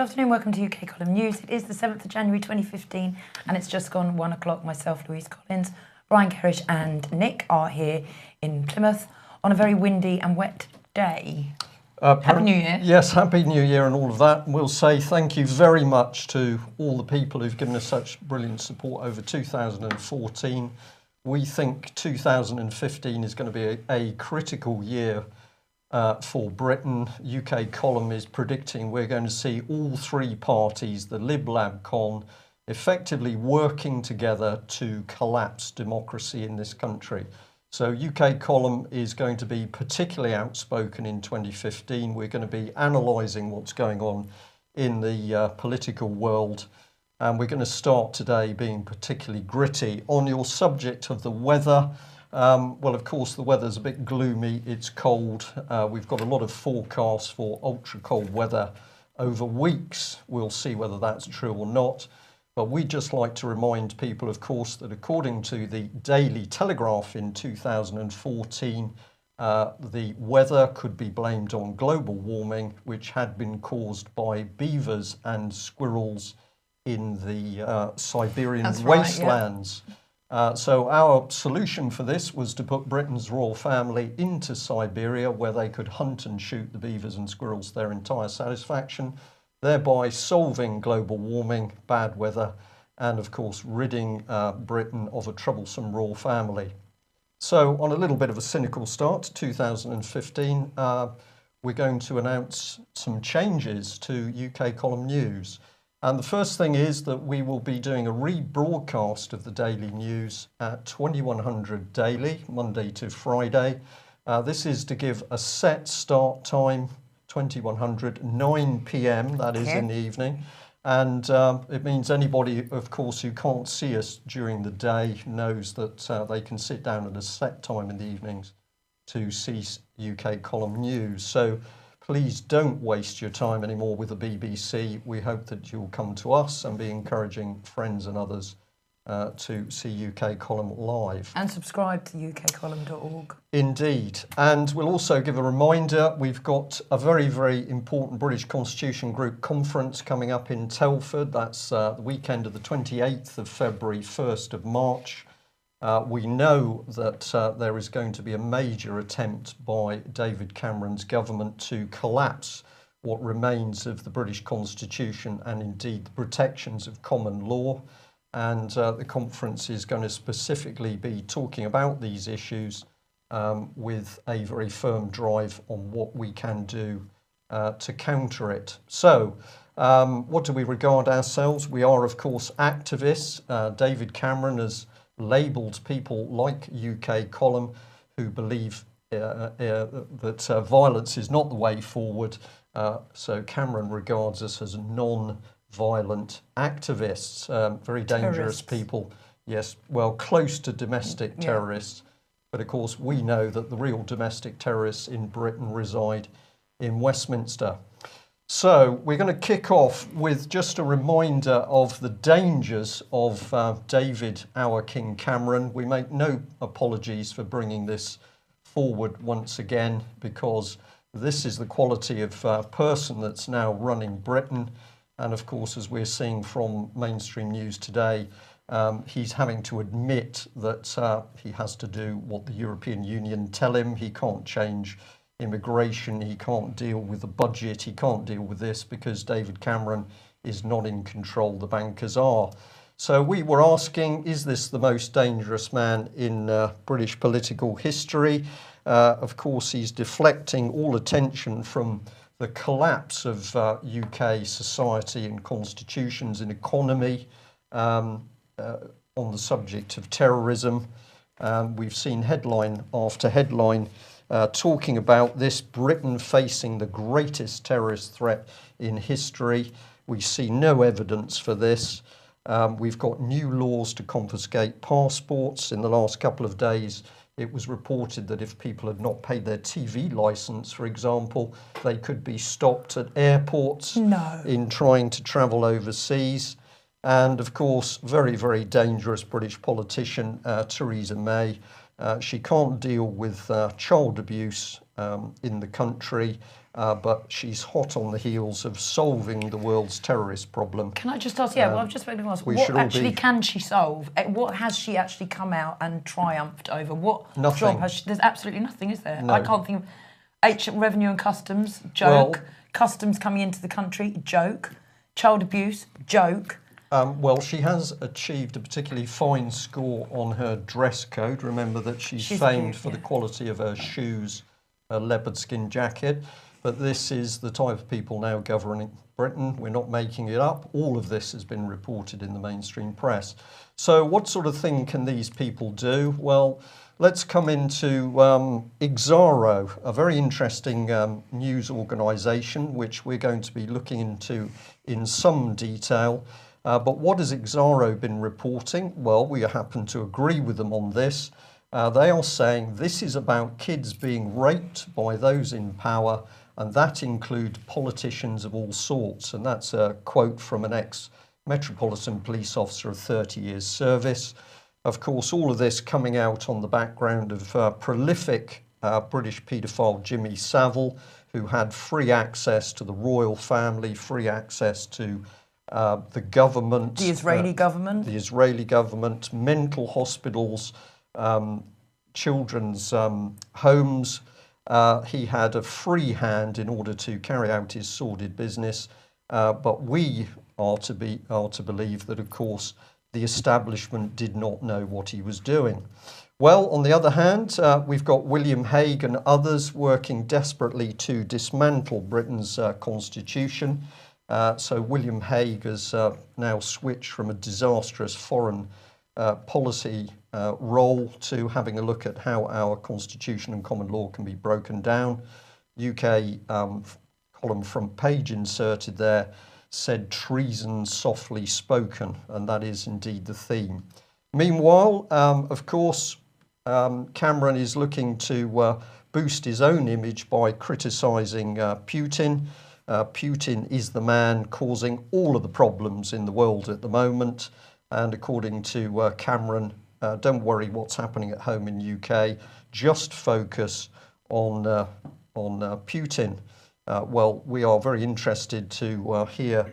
afternoon, welcome to UK Column News. It is the 7th of January 2015 and it's just gone 1 o'clock. Myself, Louise Collins, Brian Kerrish and Nick are here in Plymouth on a very windy and wet day. Happy New Year. Yes, Happy New Year and all of that. We'll say thank you very much to all the people who've given us such brilliant support over 2014. We think 2015 is going to be a critical year for Britain. UK Column is predicting we're going to see all three parties, the Lib Lab Con, effectively working together to collapse democracy in this country. So UK Column is going to be particularly outspoken in 2015. We're going to be analysing what's going on in the political world. And we're going to start today being particularly gritty. On your subject of the weather, well, of course, the weather's a bit gloomy. It's cold. We've got a lot of forecasts for ultra cold weather over weeks. We'll see whether that's true or not. But we'd just like to remind people, of course, that according to the Daily Telegraph in 2014, the weather could be blamed on global warming, which had been caused by beavers and squirrels in the Siberian wastelands. Yeah. So our solution for this was to put Britain's royal family into Siberia, where they could hunt and shoot the beavers and squirrels to their entire satisfaction, thereby solving global warming, bad weather, and of course ridding Britain of a troublesome royal family. So on a little bit of a cynical start to 2015, we're going to announce some changes to UK Column News. And the first thing is that we will be doing a rebroadcast of the daily news at 2100 daily, Monday to Friday. This is to give a set start time, 2100, 9 p.m, that is in the evening. And it means anybody, of course, who can't see us during the day knows that they can sit down at a set time in the evenings to see UK Column News. So please don't waste your time anymore with the BBC. We hope that you'll come to us and be encouraging friends and others to see UK Column live. And subscribe to ukcolumn.org. Indeed. And we'll also give a reminder, we've got a very, very important British Constitution Group conference coming up in Telford. That's the weekend of the 28th of February, 1st of March. We know that there is going to be a major attempt by David Cameron's government to collapse what remains of the British Constitution and indeed the protections of common law. And the conference is going to specifically be talking about these issues with a very firm drive on what we can do to counter it. So what do we regard ourselves? We are, of course, activists. David Cameron has labelled people like UK Column who believe that violence is not the way forward. So Cameron regards us as non-violent activists, very dangerous people. Yes, well, close to domestic terrorists. But of course, we know that the real domestic terrorists in Britain reside in Westminster. So we're going to kick off with just a reminder of the dangers of David, our King Cameron. We make no apologies for bringing this forward once again, because this is the quality of person that's now running Britain. And of course, as we're seeing from mainstream news today, he's having to admit that he has to do what the European Union tell him. He can't change immigration, he can't deal with the budget, he can't deal with this because David Cameron is not in control, the bankers are. So we were asking, is this the most dangerous man in British political history? Of course, he's deflecting all attention from the collapse of UK society and constitutions and economy on the subject of terrorism. We've seen headline after headline talking about this, Britain facing the greatest terrorist threat in history. We see no evidence for this. We've got new laws to confiscate passports. In the last couple of days, it was reported that if people had not paid their TV licence, for example, they could be stopped at airports in trying to travel overseas. And of course, very, very dangerous British politician, Theresa May. She can't deal with child abuse in the country, but she's hot on the heels of solving the world's terrorist problem. Can I just ask, well, I've just spoken to ask, we what should all actually be- can she solve? What has she actually come out and triumphed over? What Nothing. job has she... There's absolutely nothing, is there? No. I can't think of... Revenue and Customs, joke. Customs coming into the country, joke. Child abuse, joke. Well, she has achieved a particularly fine score on her dress code. Remember that she's famed cute, for the yeah. quality of her shoes, her leopard skin jacket. But this is the type of people now governing Britain. We're not making it up. All of this has been reported in the mainstream press. So what sort of thing can these people do? Well, let's come into Exaro, a very interesting news organisation, which we're going to be looking into in some detail. But what has Exaro been reporting? Well, we happen to agree with them on this. They are saying this is about kids being raped by those in power, and that include politicians of all sorts. And that's a quote from an ex-Metropolitan Police officer of 30 years service. Of course, all of this coming out on the background of prolific British paedophile Jimmy Savile, who had free access to the royal family, free access to the government. The Israeli government. The Israeli government, mental hospitals, children's homes. He had a free hand in order to carry out his sordid business. But we are to believe that, of course, the establishment did not know what he was doing. Well, on the other hand, we've got William Hague and others working desperately to dismantle Britain's constitution. So William Hague has now switched from a disastrous foreign policy role to having a look at how our constitution and common law can be broken down. UK column front page inserted there said treason softly spoken, and that is indeed the theme. Meanwhile, of course, Cameron is looking to boost his own image by criticising Putin. Putin is the man causing all of the problems in the world at the moment. And according to Cameron, don't worry what's happening at home in UK, just focus on Putin. Well, we are very interested to hear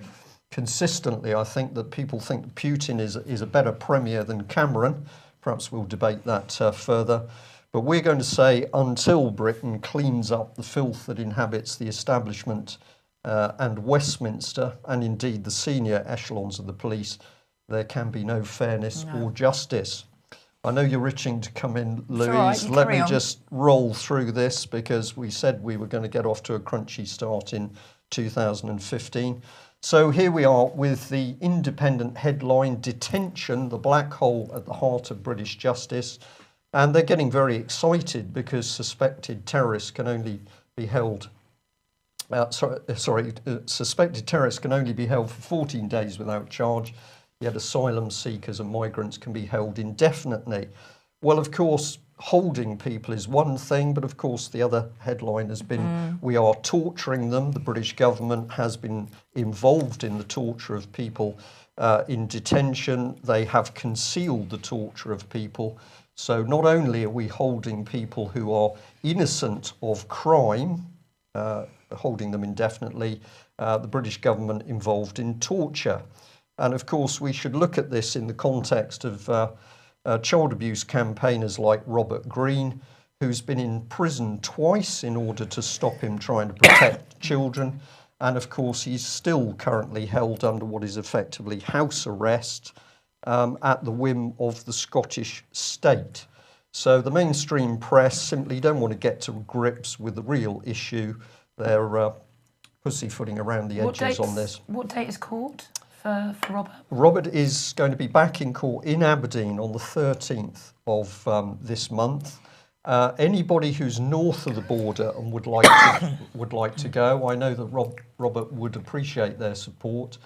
consistently, I think, that people think Putin is a better premier than Cameron. Perhaps we'll debate that further. But we're going to say until Britain cleans up the filth that inhabits the establishment and Westminster, and indeed the senior echelons of the police, there can be no fairness or justice. I know you're itching to come in, Louise. Right, Let me on. just roll through this because we said we were going to get off to a crunchy start in 2015. So here we are with the Independent headline, Detention, the black hole at the heart of British justice. And they're getting very excited because suspected terrorists can only be held suspected terrorists can only be held for 14 days without charge, yet asylum seekers and migrants can be held indefinitely. Well, of course, holding people is one thing, but of course the other headline has been we are torturing them. The British government has been involved in the torture of people in detention. They have concealed the torture of people. So not only are we holding people who are innocent of crime, holding them indefinitely, the British government involved in torture. And of course, we should look at this in the context of child abuse campaigners like Robert Greene, who's been in prison twice in order to stop him trying to protect children. And of course, he's still currently held under what is effectively house arrest at the whim of the Scottish state. So the mainstream press simply don't want to get to grips with the real issue. They're pussyfooting around the edges on this. What date is court for Robert? Robert is going to be back in court in Aberdeen on the 13th of this month. Anybody who's north of the border and would like to go, I know that Robert would appreciate their support,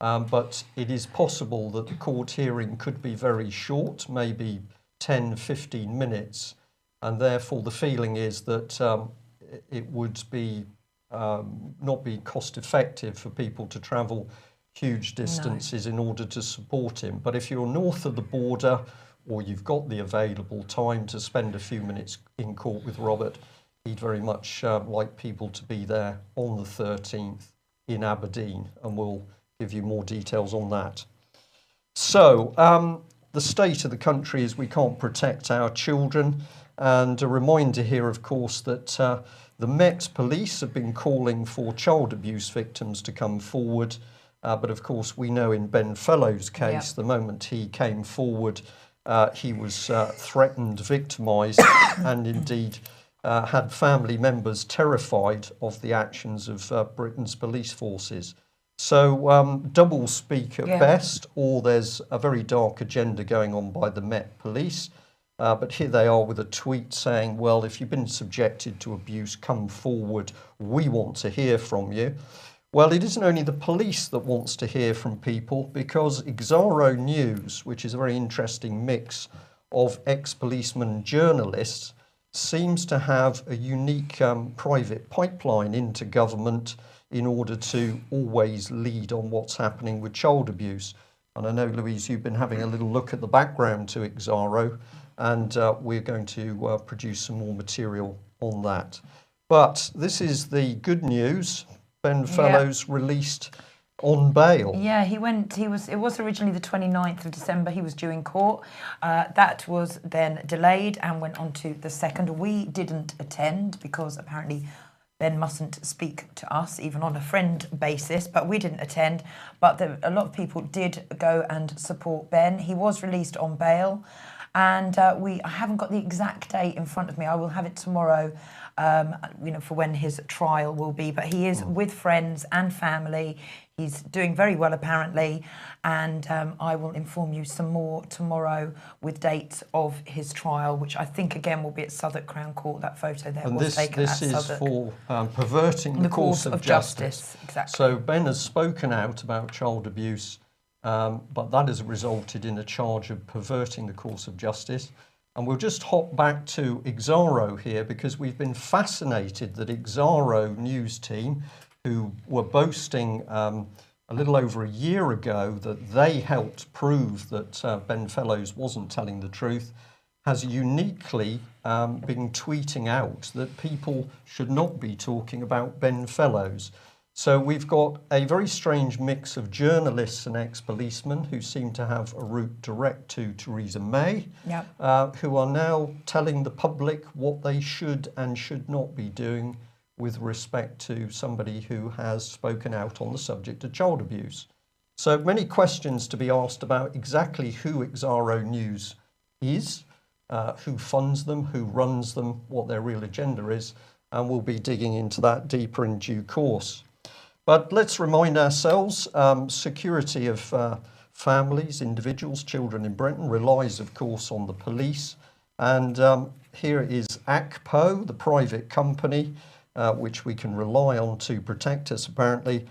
but it is possible that the court hearing could be very short, maybe 10, 15 minutes, and therefore the feeling is that it would be not be cost effective for people to travel huge distances in order to support him. But if you're north of the border or you've got the available time to spend a few minutes in court with Robert, he'd very much like people to be there on the 13th in Aberdeen, and we'll give you more details on that. So, the state of the country is we can't protect our children, and a reminder here, of course, that the Met Police have been calling for child abuse victims to come forward, but of course we know in Ben Fellowes' case, the moment he came forward, he was threatened, victimised, and indeed had family members terrified of the actions of Britain's police forces. So double speak at best, or there's a very dark agenda going on by the Met Police. But here they are with a tweet saying, well, if you've been subjected to abuse, come forward. We want to hear from you. Well, it isn't only the police that wants to hear from people, because Exaro News, which is a very interesting mix of ex-policemen and journalists, seems to have a unique private pipeline into government in order to always lead on what's happening with child abuse. And I know, Louise, you've been having a little look at the background to Exaro, and we're going to produce some more material on that. But this is the good news. Ben Fellowes released on bail. Yeah, it was originally the 29th of December he was due in court. That was then delayed and went on to the 2nd. We didn't attend because apparently Ben mustn't speak to us, even on a friend basis, but we didn't attend. But a lot of people did go and support Ben. He was released on bail, and I haven't got the exact date in front of me. I will have it tomorrow, for when his trial will be. But he is with friends and family. He's doing very well, apparently, and I will inform you some more tomorrow with dates of his trial, which I think, again, will be at Southwark Crown Court. That photo there was taken at Southwark. This is for perverting the course of justice. Exactly. So Ben has spoken out about child abuse, but that has resulted in a charge of perverting the course of justice. And we'll just hop back to Exaro here, because we've been fascinated that Exaro News team, who were boasting a little over a year ago that they helped prove that Ben Fellowes wasn't telling the truth, has uniquely been tweeting out that people should not be talking about Ben Fellowes. So we've got a very strange mix of journalists and ex-policemen who seem to have a route direct to Theresa May, who are now telling the public what they should and should not be doing with respect to somebody who has spoken out on the subject of child abuse. So many questions to be asked about exactly who Exaro News is, who funds them, who runs them, what their real agenda is, and we'll be digging into that deeper in due course. But let's remind ourselves, security of families, individuals, children in Britain relies, of course, on the police. And here is ACPO, the private company, which we can rely on to protect us, apparently,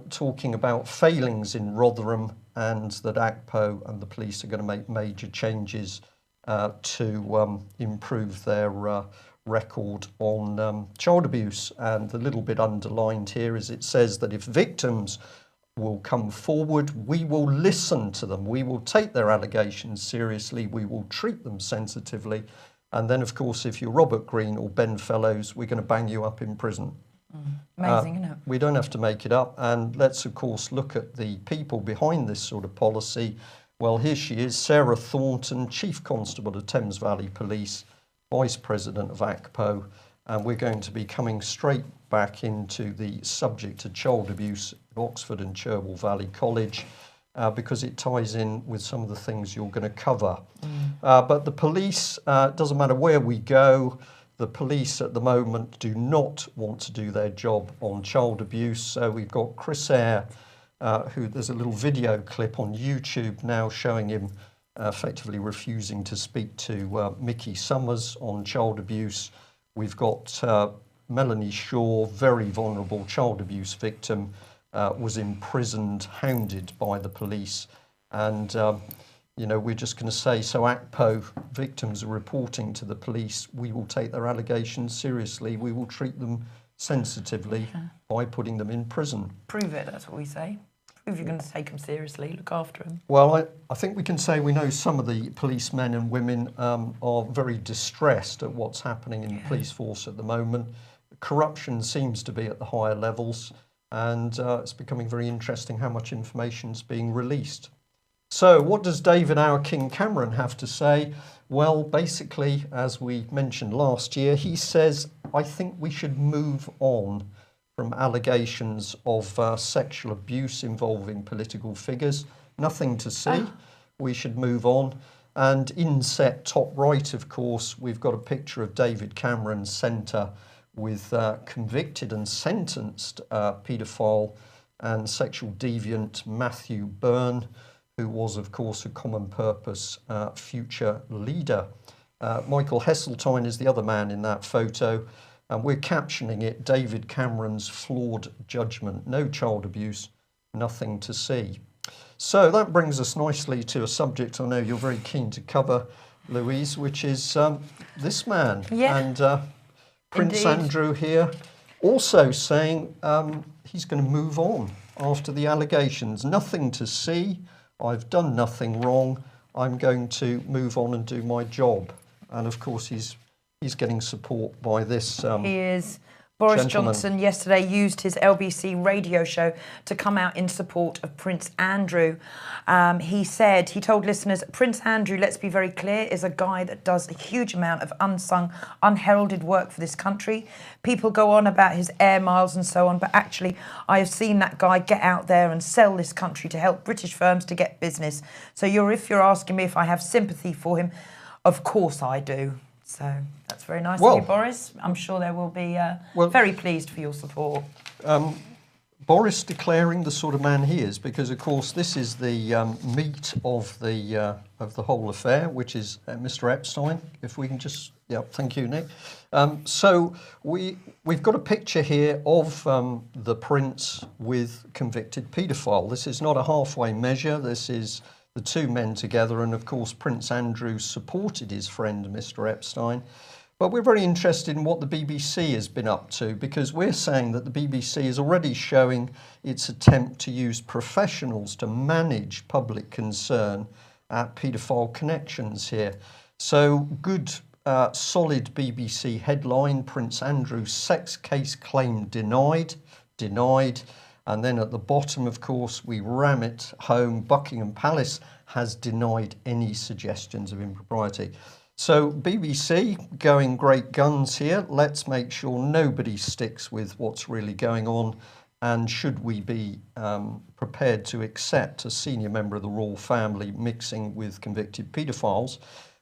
talking about failings in Rotherham, and that ACPO and the police are going to make major changes to improve their record on child abuse. And the little bit underlined here is it says that if victims will come forward, we will listen to them, we will take their allegations seriously, we will treat them sensitively. And then, of course, if you're Robert Greene or Ben Fellowes, we're going to bang you up in prison. Amazing, isn't it? We don't have to make it up. And let's, of course, look at the people behind this sort of policy. Well, here she is, Sarah Thornton, Chief Constable of Thames Valley Police, Vice President of ACPO. And we're going to be coming straight back into the subject of child abuse at Oxford and Cherwell Valley College, because it ties in with some of the things you're going to cover. But the police, doesn't matter where we go, the police at the moment do not want to do their job on child abuse. So we've got Chris Eyre, who there's a little video clip on YouTube now showing him effectively refusing to speak to Mickey Summers on child abuse. We've got Melanie Shaw, very vulnerable child abuse victim, was imprisoned, hounded by the police. And, we're just going to say, so ACPO victims are reporting to the police, we will take their allegations seriously, we will treat them sensitively by putting them in prison. Prove it, that's what we say. If you're going to take them seriously, look after them. Well, I think we can say we know some of the policemen and women are very distressed at what's happening in the police force at the moment. Corruption seems to be at the higher levels, and it's becoming very interesting how much information is being released. So what does David our King Cameron have to say? Well, basically, as we mentioned last year, he says, I think we should move on from allegations of sexual abuse involving political figures. Nothing to see. We should move on. And inset top right, of course, we've got a picture of David Cameron's centre with convicted and sentenced paedophile and sexual deviant Matthew Byrne, who was, of course, a common purpose future leader. Michael Heseltine is the other man in that photo, and we're captioning it, David Cameron's flawed judgment. No child abuse, nothing to see. So that brings us nicely to a subject I know you're very keen to cover, Louise, which is this man. Yeah. And Prince Indeed. Andrew here also saying he's going to move on after the allegations. Nothing to see. I've done nothing wrong. I'm going to move on and do my job. And of course, he's getting support by this. He is. Boris Gentleman. Johnson yesterday used his LBC radio show to come out in support of Prince Andrew. He told listeners, Prince Andrew, let's be very clear, is a guy that does a huge amount of unsung, unheralded work for this country. People go on about his air miles and so on, but actually I have seen that guy get out there and sell this country to help British firms to get business. So if you're asking me if I have sympathy for him, of course I do. So that's very nice of you, Boris. I'm sure they will be very pleased for your support. Boris declaring the sort of man he is, because of course this is the meat of the whole affair, which is Mr. Epstein. If we can just, thank you, Nick. So we've got a picture here of the Prince with convicted paedophile. This is not a halfway measure. This is the two men together, and of course Prince Andrew supported his friend Mr. Epstein. But we're very interested in what the BBC has been up to, because we're saying that the BBC is already showing its attempt to use professionals to manage public concern at paedophile connections here. So good, solid BBC headline, Prince Andrew's sex case claim denied. And then at the bottom, of course, we ram it home. Buckingham Palace has denied any suggestions of impropriety. So BBC going great guns here. Let's make sure nobody sticks with what's really going on. And should we be prepared to accept a senior member of the royal family mixing with convicted paedophiles?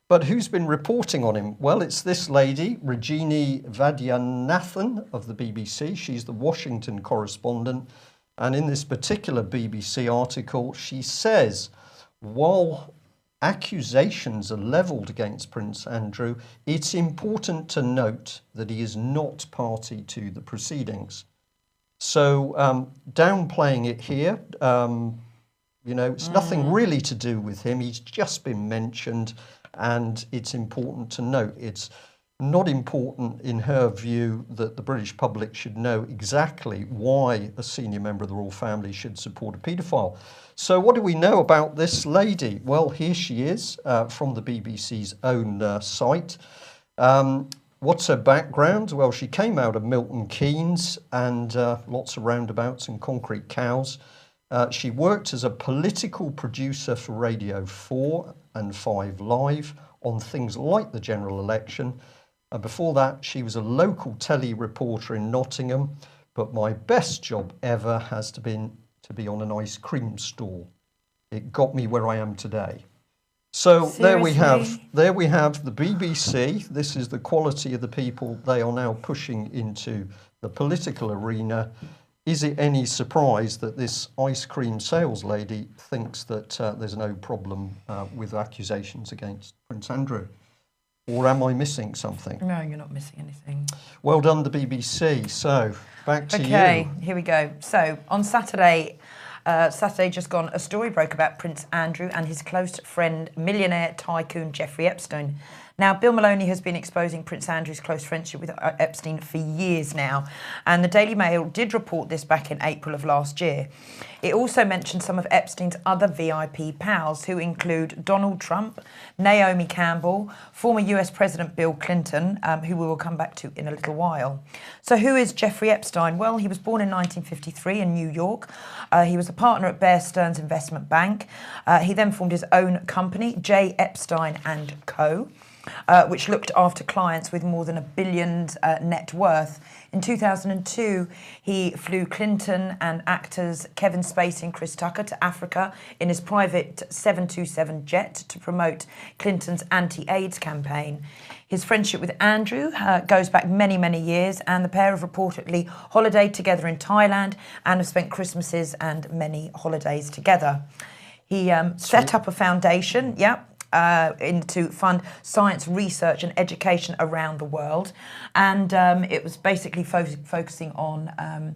But who's been reporting on him? Well, it's this lady, Rajini Vaidyanathan of the BBC. She's the Washington correspondent. And in this particular BBC article, she says, while accusations are levelled against Prince Andrew, it's important to note that he is not party to the proceedings. So downplaying it here, it's nothing really to do with him. He's just been mentioned, and it's important to note. It's not important in her view that the British public should know exactly why a senior member of the royal family should support a paedophile. So what do we know about this lady? Well, here she is from the BBC's own site. What's her background? Well, she came out of Milton Keynes, and lots of roundabouts and concrete cows. She worked as a political producer for Radio 4 and 5 Live on things like the general election. And before that, she was a local telly reporter in Nottingham. But my best job ever has been to be on an ice cream stall. It got me where I am today. So there we have the BBC. This is the quality of the people they are now pushing into the political arena. Is it any surprise that this ice cream sales lady thinks that there's no problem with accusations against Prince Andrew? Or am I missing something? No, you're not missing anything. Well done, the BBC. So, back to you. Okay, here we go. So, on Saturday just gone, a story broke about Prince Andrew and his close friend, millionaire tycoon Jeffrey Epstein. Now, Bill Maloney has been exposing Prince Andrew's close friendship with Epstein for years now, and the Daily Mail did report this back in April of last year. It also mentioned some of Epstein's other VIP pals, who include Donald Trump, Naomi Campbell, former US President Bill Clinton, who we will come back to in a little while. So who is Jeffrey Epstein? Well, he was born in 1953 in New York. He was a partner at Bear Stearns Investment Bank. He then formed his own company, J. Epstein and Co., which looked after clients with more than $1 billion net worth. In 2002, he flew Clinton and actors Kevin Spacey and Chris Tucker to Africa in his private 727 jet to promote Clinton's anti-AIDS campaign. His friendship with Andrew goes back many, many years, and the pair have reportedly holidayed together in Thailand and have spent Christmases and many holidays together. He set up a foundation, to fund science research and education around the world, and it was basically focusing on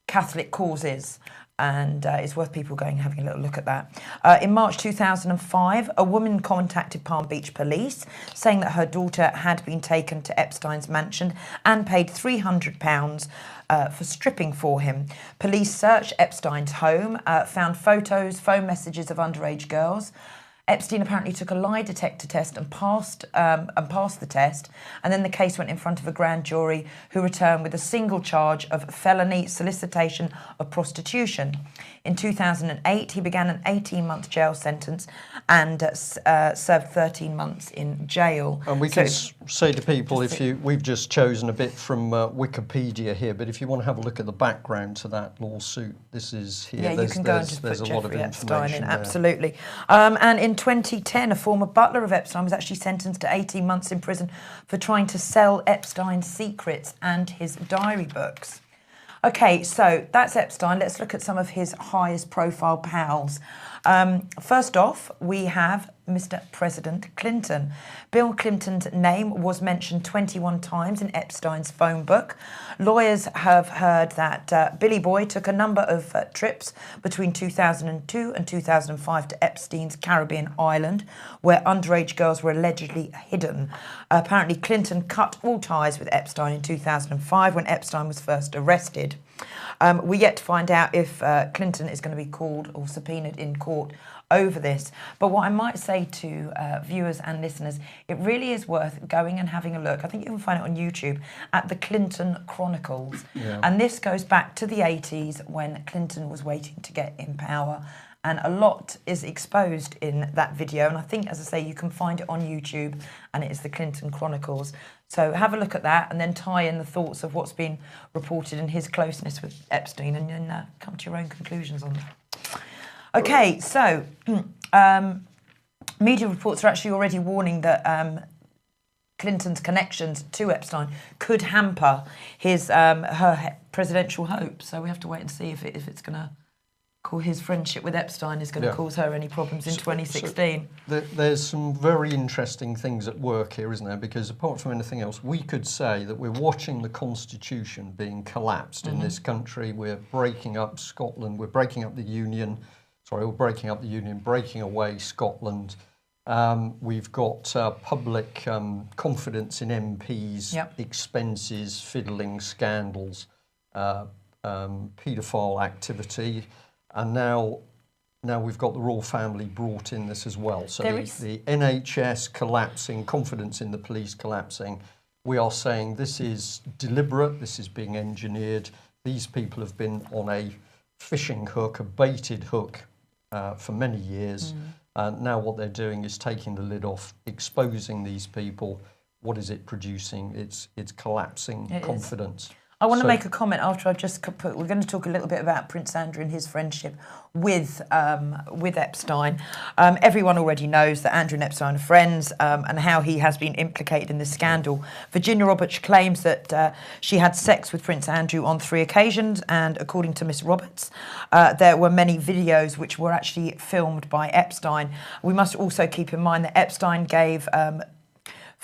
Catholic causes, and it's worth people going and having a little look at that. In March 2005, a woman contacted Palm Beach police saying that her daughter had been taken to Epstein's mansion and paid £300 for stripping for him. Police searched Epstein's home, found photos, phone messages of underage girls. Epstein apparently took a lie detector test and passed the test, and then the case went in front of a grand jury who returned with a single charge of felony solicitation of prostitution. In 2008, he began an 18-month jail sentence and served 13 months in jail. And we can say to people, we've just chosen a bit from Wikipedia here, but if you want to have a look at the background to that lawsuit, this is here. Yeah, you can go and just put a lot of Jeffrey Epstein in, there. absolutely. And in 2010, a former butler of Epstein was actually sentenced to 18 months in prison for trying to sell Epstein's secrets and his diary books. Okay, so that's Epstein. Let's look at some of his highest profile pals. First off, we have Mr. President Clinton. Bill Clinton's name was mentioned 21 times in Epstein's phone book. Lawyers have heard that Billy Boy took a number of trips between 2002 and 2005 to Epstein's Caribbean island, where underage girls were allegedly hidden. Apparently, Clinton cut all ties with Epstein in 2005 when Epstein was first arrested. We're yet to find out if Clinton is going to be called or subpoenaed in court over this. But what I might say to viewers and listeners, it really is worth going and having a look. I think you can find it on YouTube at the Clinton Chronicles. Yeah. And this goes back to the 80s when Clinton was waiting to get in power. And a lot is exposed in that video. And I think, as I say, you can find it on YouTube, and it is the Clinton Chronicles. So have a look at that and then tie in the thoughts of what's been reported and his closeness with Epstein, and then come to your own conclusions on that. Okay, so media reports are actually already warning that Clinton's connections to Epstein could hamper her presidential hopes. So we have to wait and see if it's going to his friendship with Epstein is going to cause her any problems in 2016. There's some very interesting things at work here, isn't there? Because apart from anything else, we could say that we're watching the constitution being collapsed in this country. We're breaking up Scotland. We're breaking up the Union. Sorry, we're breaking up the Union, breaking away Scotland. We've got public confidence in MPs, expenses, fiddling, scandals, paedophile activity. And now we've got the royal family brought in this as well. So the NHS collapsing, confidence in the police collapsing. We are saying this is deliberate, this is being engineered. These people have been on a fishing hook, a baited hook for many years. And now what they're doing is taking the lid off, exposing these people. What is it producing? It's collapsing confidence. I want to make a comment after I've just put. We're going to talk a little bit about Prince Andrew and his friendship with Epstein. Everyone already knows that Andrew and Epstein are friends, and how he has been implicated in this scandal. Virginia Roberts claims that she had sex with Prince Andrew on 3 occasions, and according to Miss Roberts, there were many videos which were actually filmed by Epstein. We must also keep in mind that Epstein gave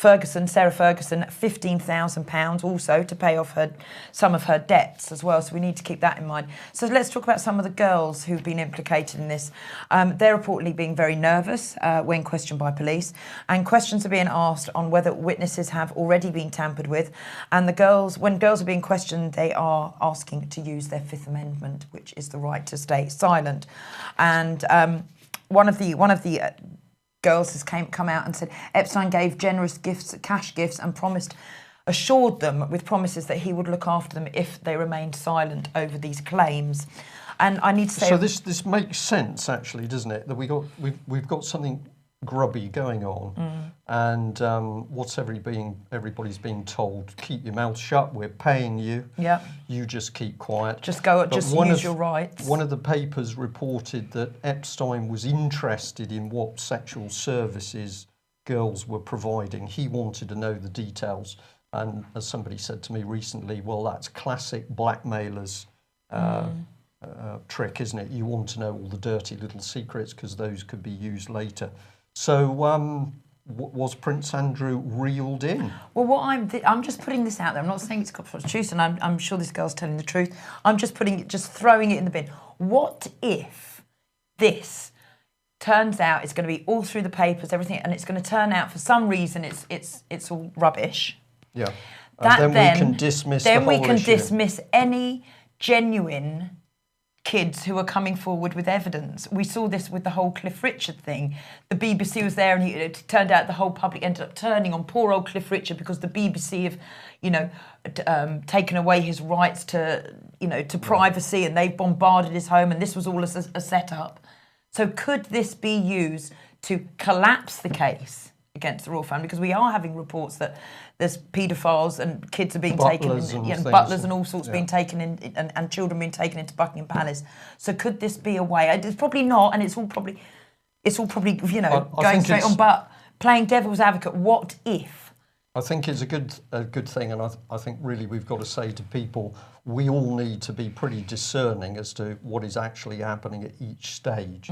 Sarah Ferguson, £15,000 also to pay off some of her debts as well. So we need to keep that in mind. So let's talk about some of the girls who've been implicated in this. They're reportedly being very nervous when questioned by police, and questions are being asked on whether witnesses have already been tampered with. And when girls are being questioned, they are asking to use their Fifth Amendment, which is the right to stay silent. And one of the girls has come out and said Epstein gave generous gifts, cash gifts, and assured them with promises that he would look after them if they remained silent over these claims. And I need to say, so this makes sense actually, doesn't it? That we've got something grubby going on, and what's everybody's being told? Keep your mouth shut. We're paying you. Yeah. You just keep quiet. Just use your rights. One of the papers reported that Epstein was interested in what sexual services girls were providing. He wanted to know the details, and as somebody said to me recently, well, that's classic blackmailers. Trick, isn't it? You want to know all the dirty little secrets because those could be used later. So was Prince Andrew reeled in? Well, I'm just putting this out there. I'm not saying it's got truth, and I'm sure this girl's telling the truth. I'm just throwing it in the bin. What if this turns out it's going to be all through the papers, everything, and it's going to turn out for some reason it's all rubbish? Yeah. And then we can dismiss the whole issue. Dismiss any genuine kids who are coming forward with evidence. We saw this with the whole Cliff Richard thing. The BBC was there, and it turned out the whole public ended up turning on poor old Cliff Richard because the BBC have, taken away his rights to privacy, and they've bombarded his home, and this was all a setup. So could this be used to collapse the case against the royal family? Because we are having reports that there's paedophiles and kids are being butlers taken, and butlers and all sorts being taken in, and children being taken into Buckingham Palace. So could this be a way? It's probably not, and it's all probably going straight on. But playing devil's advocate, what if? I think it's a good thing, and I think really we've got to say to people, we all need to be pretty discerning as to what is actually happening at each stage.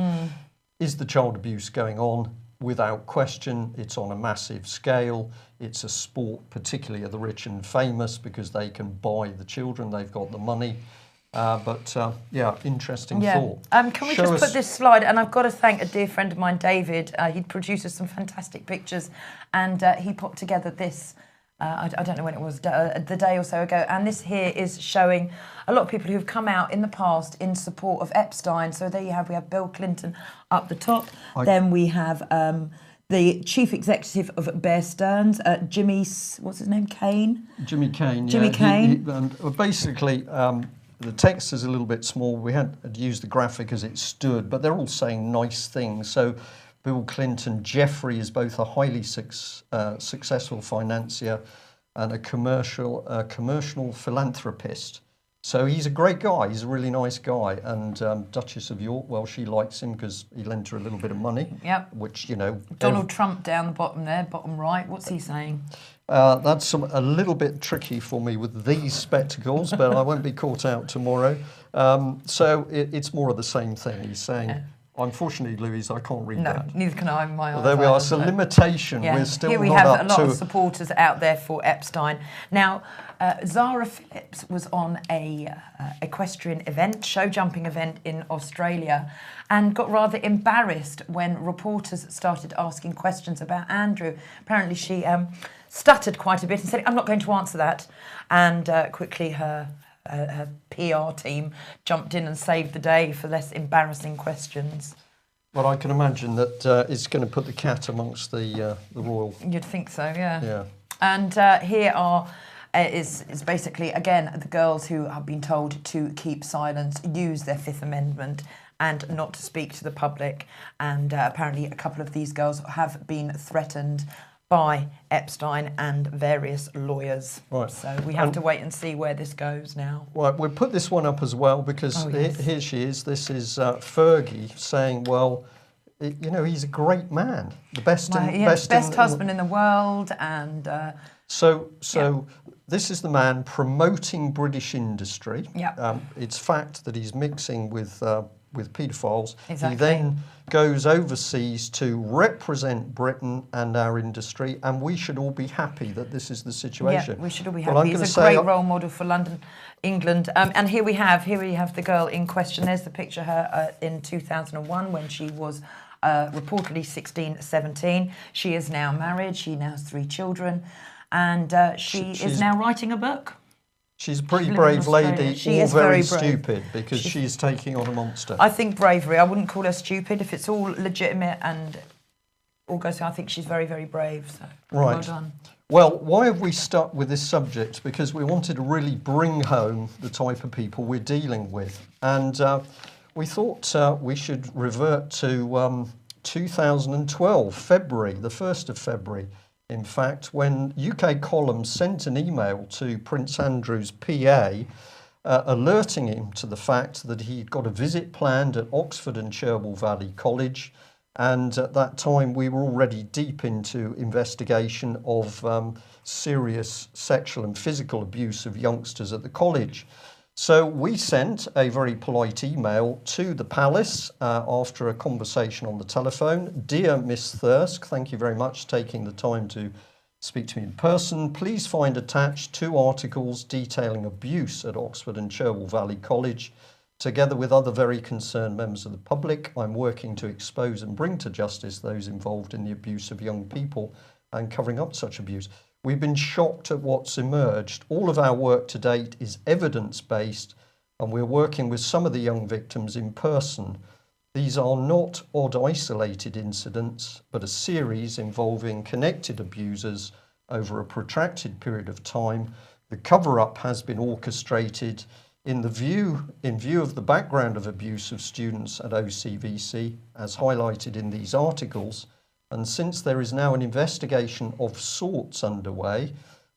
Is the child abuse going on? Without question, it's on a massive scale. It's a sport, particularly of the rich and famous, because they can buy the children. They've got the money. Interesting thought. Can we put this slide? And I've got to thank a dear friend of mine, David. He produces some fantastic pictures, and he put together this. I don't know when it was, the day or so ago. And this here is showing a lot of people who've come out in the past in support of Epstein. So there you have, we have Bill Clinton up the top. Then we have the chief executive of Bear Stearns, Jimmy, what's his name, Kane? Jimmy Kane. Jimmy Kane. Basically, the text is a little bit small. We had to use the graphic as it stood, but they're all saying nice things. So Bill Clinton, Jeffrey is both a highly successful financier and a commercial philanthropist. So he's a great guy. He's a really nice guy. And Duchess of York, well, she likes him because he lent her a little bit of money. Yep. Which, Donald Trump down the bottom there, bottom right. What's he saying? That's a little bit tricky for me with these spectacles, but I won't be caught out tomorrow. So it's more of the same thing. He's saying... Yeah. Unfortunately, Louise, I can't read that. No, neither can I. My eyes. There we are. So limitation. Yeah. We're still Here we not have up a lot to of supporters out there for Epstein. Now, Zara Phillips was on a equestrian event, show jumping event in Australia, and got rather embarrassed when reporters started asking questions about Andrew. Apparently, she stuttered quite a bit and said, "I'm not going to answer that," and quickly her PR team jumped in and saved the day for less embarrassing questions. Well, I can imagine that it's going to put the cat amongst the royal. You'd think so, yeah. Yeah. And here is basically, again, the girls who have been told to keep silence, use their Fifth Amendment, and not to speak to the public. And apparently a couple of these girls have been threatened by Epstein and various lawyers. Right. So we have to wait and see where this goes now. Right, we'll put this one up as well because here she is. This is Fergie saying, well, he's a great man, the best husband in the world, and so this is the man promoting British industry. Yeah. It's fact that he's mixing with with paedophiles. Exactly. He then goes overseas to represent Britain and our industry, and we should all be happy that this is the situation. Yeah, we should all be Well, happy. I'm He's a gonna great say, role model for London, England. And here we have the girl in question. There's the picture of her in 2001 when she was reportedly 16, 17. She is now married. She now has 3 children, and she's is now writing a book. She's a pretty She lives in brave Australia. lady, She or is very very brave. stupid, because she's taking on a monster. I think bravery. I wouldn't call her stupid. If it's all legitimate and all goes through, I think she's very, very brave. So Right. well done. Well, why have we stuck with this subject? Because we wanted to really bring home the type of people we're dealing with. And we thought we should revert to 2012, February, the 1st of February, in fact, when UK Columns sent an email to Prince Andrew's PA alerting him to the fact that he'd got a visit planned at Oxford and Cherwell Valley College. And at that time, we were already deep into investigation of serious sexual and physical abuse of youngsters at the college. So we sent a very polite email to the palace after a conversation on the telephone. Dear Miss Thirsk, thank you very much for taking the time to speak to me in person. Please find attached 2 articles detailing abuse at Oxford and Cherwell Valley College. Together with other very concerned members of the public, I'm working to expose and bring to justice those involved in the abuse of young people and covering up such abuse. We've been shocked at what's emerged. All of our work to date is evidence-based, and we're working with some of the young victims in person. These are not odd isolated incidents, but a series involving connected abusers over a protracted period of time. The cover-up has been orchestrated in view of the background of abuse of students at OCVC, as highlighted in these articles. And since there is now an investigation of sorts underway,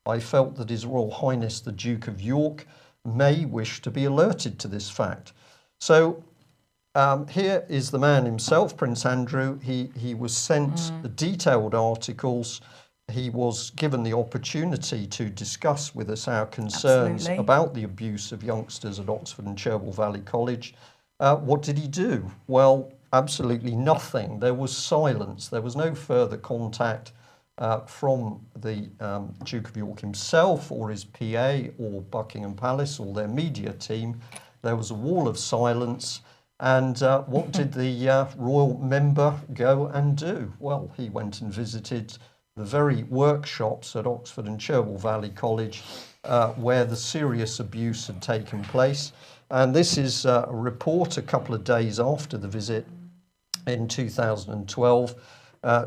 I felt that His Royal Highness the Duke of York may wish to be alerted to this fact. So here is the man himself, Prince Andrew. He was sent the detailed articles. He was given the opportunity to discuss with us our concerns Absolutely. about the abuse of youngsters at Oxford and Cherwell Valley College. What did he do? Well, absolutely nothing. There was silence. There was no further contact from the Duke of York himself or his PA or Buckingham Palace or their media team. There was a wall of silence. And what did the royal member go and do? Well, he went and visited the very workshops at Oxford and Cherwell Valley College where the serious abuse had taken place. And this is a report a couple of days after the visit in 2012,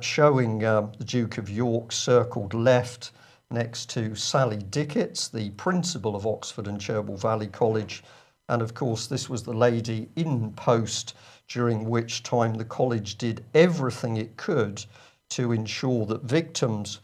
showing the Duke of York circled left next to Sally Dicketts, the principal of Oxford and Cherwell Valley College. And of course, this was the lady in post, during which time the college did everything it could to ensure that victims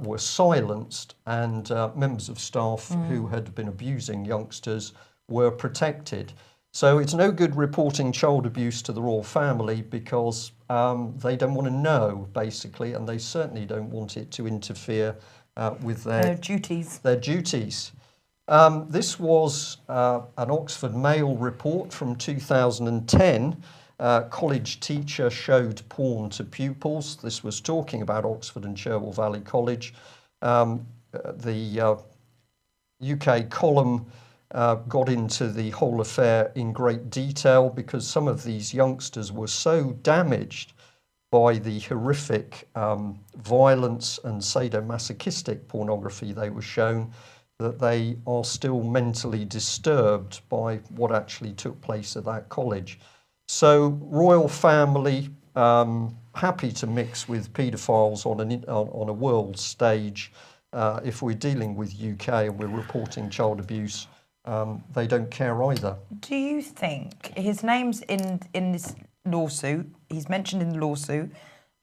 were silenced and members of staff who had been abusing youngsters were protected. So it's no good reporting child abuse to the royal family because they don't want to know, basically, and they certainly don't want it to interfere with their duties. This was an Oxford Mail report from 2010. College teacher showed porn to pupils. This was talking about Oxford and Cherwell Valley College. The UK column got into the whole affair in great detail because some of these youngsters were so damaged by the horrific violence and sadomasochistic pornography they were shown that they are still mentally disturbed by what actually took place at that college. So, royal family, happy to mix with paedophiles on a world stage. If we're dealing with UK and we're reporting child abuse, they don't care either. Do you think his name's in this lawsuit? He's mentioned in the lawsuit.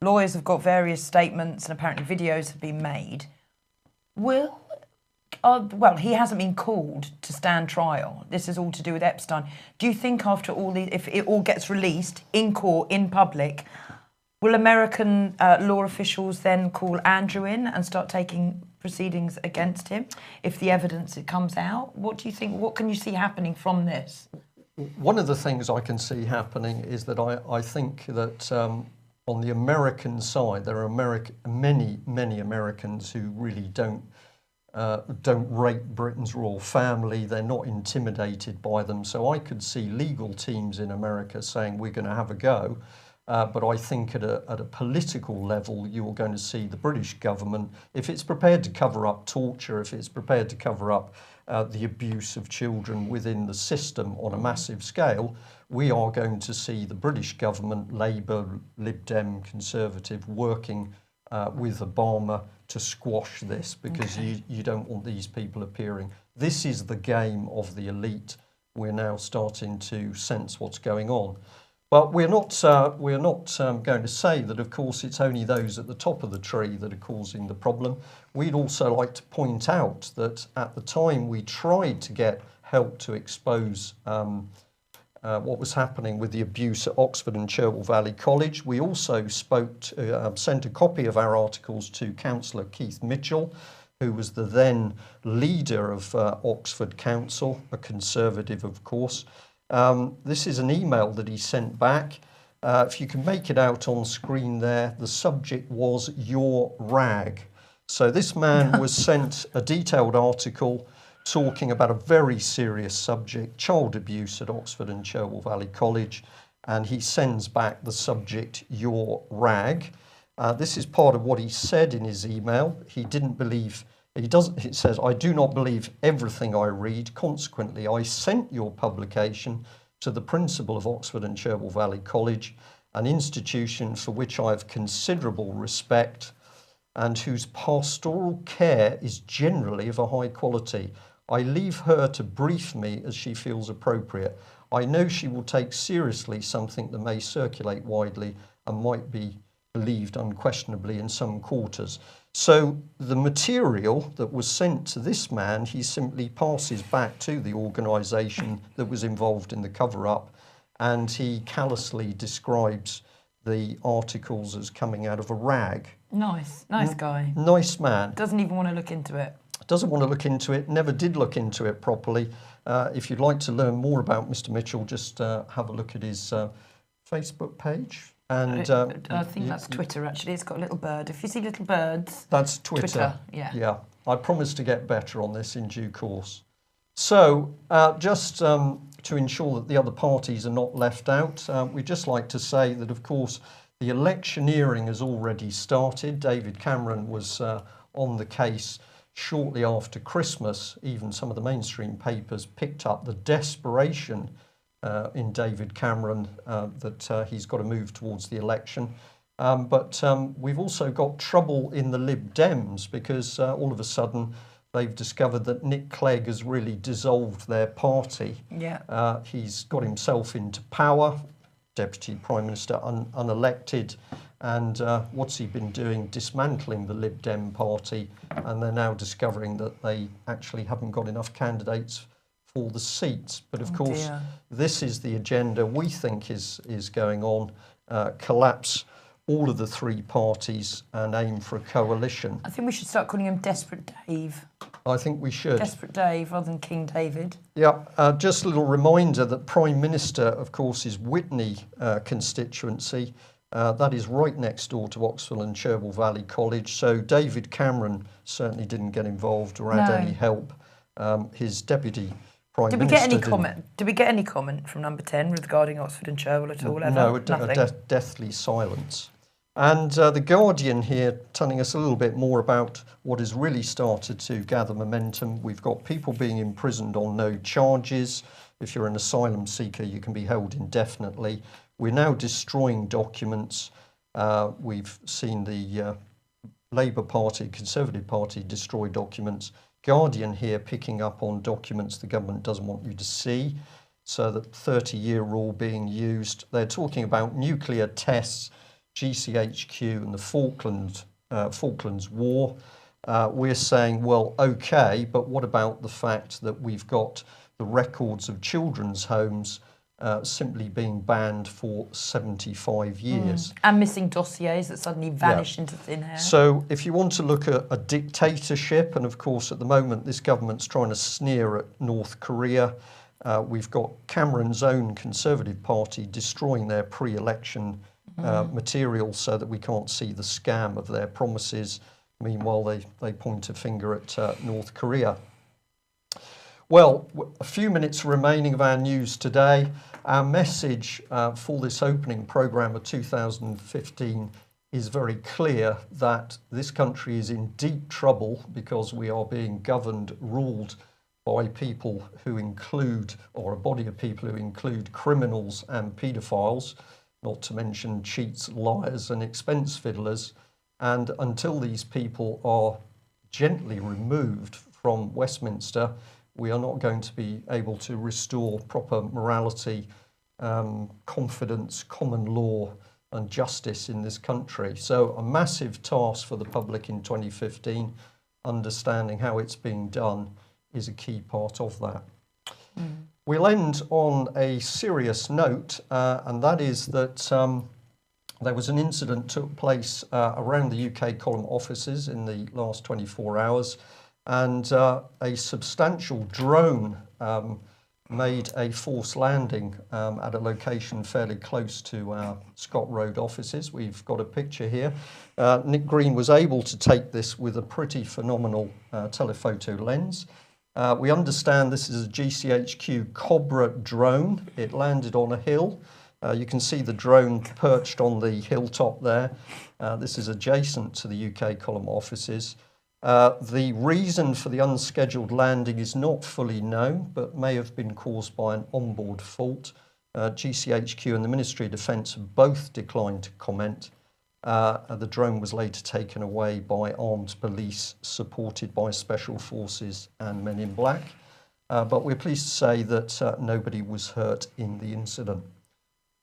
Lawyers have got various statements and apparently videos have been made. Well, he hasn't been called to stand trial. This is all to do with Epstein. Do you think after all these, if it all gets released in court, in public, will American law officials then call Andrew in and start taking proceedings against him if the evidence comes out? What do you think? What can you see happening from this? one of the things I can see happening is that I think that on the American side, there are many Americans who really don't rate Britain's royal family. They're not intimidated by them. So I could see legal teams in America saying we're going to have a go. But I think at a political level, you're going to see the British government, if it's prepared to cover up torture, if it's prepared to cover up the abuse of children within the system on a massive scale, we are going to see the British government, Labour, Lib Dem, Conservative, working with Obama to squash this, because you don't want these people appearing. This is the game of the elite. We're now starting to sense what's going on. But we're not going to say that, of course, it's only those at the top of the tree that are causing the problem. We'd also like to point out that at the time we tried to get help to expose what was happening with the abuse at Oxford and Cherwell Valley College. We also sent a copy of our articles to Councillor Keith Mitchell, who was the then leader of Oxford Council, a Conservative, of course. This is an email that he sent back. If you can make it out on screen there, the subject was "Your Rag." So this man was sent a detailed article talking about a very serious subject, child abuse at Oxford and Cherwell Valley College, and he sends back the subject "Your Rag." This is part of what he said in his email. He didn't believe. It says, "I do not believe everything I read. Consequently, I sent your publication to the principal of Oxford and Cherwell Valley College, an institution for which I have considerable respect and whose pastoral care is generally of a high quality. I leave her to brief me as she feels appropriate. I know she will take seriously something that may circulate widely and might be believed unquestionably in some quarters." So the material that was sent to this man, he simply passes back to the organisation that was involved in the cover-up, and he callously describes the articles as coming out of a rag. Nice guy. Nice man. Doesn't even want to look into it. Doesn't want to look into it, never did look into it properly. If you'd like to learn more about Mr. Mitchell, just have a look at his Facebook page. And I think that's Twitter, actually. It's got a little bird. If you see little birds... That's Twitter. Yeah. I promise to get better on this in due course. So just to ensure that the other parties are not left out, we'd just like to say that, of course, the electioneering has already started. David Cameron was on the case shortly after Christmas. Even some of the mainstream papers picked up the desperation in David Cameron that he's got to move towards the election. But we've also got trouble in the Lib Dems, because all of a sudden they've discovered that Nick Clegg has really dissolved their party. Yeah. He's got himself into power, Deputy Prime Minister unelected, and what's he been doing? Dismantling the Lib Dem party, and they're now discovering that they actually haven't got enough candidates for the seats. But of course, this is the agenda we think is going on. Collapse all of the three parties and aim for a coalition. I think we should start calling him Desperate Dave. I think we should. Desperate Dave rather than King David. Yeah, just a little reminder that Prime Minister, of course, is Witney constituency. That is right next door to Oxford and Cherwell Valley College. So David Cameron certainly didn't get involved or had any help. His deputy Prime Minister. Did we get any comment from Number 10 regarding Oxford and Cherwell at all? No, a deathly silence. And The Guardian here telling us a little bit more about what has really started to gather momentum. We've got people being imprisoned on no charges. If you're an asylum seeker, you can be held indefinitely. We're now destroying documents. We've seen the Labour Party, Conservative Party destroy documents. Guardian here picking up on documents the government doesn't want you to see. So the 30-year rule being used. They're talking about nuclear tests, GCHQ and the Falklands War. We're saying, well, okay, but what about the fact that we've got the records of children's homes simply being banned for 75 years. And missing dossiers that suddenly vanish into thin air. So if you want to look at a dictatorship, and of course at the moment this government's trying to sneer at North Korea, We've got Cameron's own Conservative Party destroying their pre-election material so that we can't see the scam of their promises. Meanwhile, they point a finger at North Korea. Well, a few minutes remaining of our news today. Our message for this opening programme of 2015 is very clear that this country is in deep trouble because we are being governed, ruled by people who include, or a body of people who include criminals and paedophiles, not to mention cheats, liars and expense fiddlers. And until these people are gently removed from Westminster, we are not going to be able to restore proper morality, confidence, common law and justice in this country. So a massive task for the public in 2015. Understanding how it's being done is a key part of that. We'll end on a serious note, and that is that there was an incident took place around the UK column offices in the last 24 hours, and a substantial drone made a forced landing at a location fairly close to our Scott Road offices. We've got a picture here. Nick Green was able to take this with a pretty phenomenal telephoto lens. We understand this is a GCHQ Cobra drone. It landed on a hill. You can see the drone perched on the hilltop there. This is adjacent to the UK column offices. The reason for the unscheduled landing is not fully known, but may have been caused by an onboard fault. GCHQ and the Ministry of Defence have both declined to comment. The drone was later taken away by armed police supported by special forces and men in black. But we're pleased to say that nobody was hurt in the incident.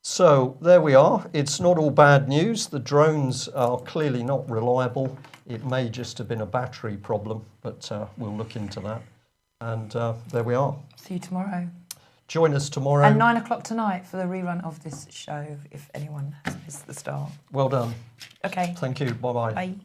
So there we are. It's not all bad news. The drones are clearly not reliable. It may just have been a battery problem, but we'll look into that. And there we are. See you tomorrow. Join us tomorrow. And 9 o'clock tonight for the rerun of this show, if anyone has missed the start. Well done. Okay. Thank you. Bye-bye. Bye.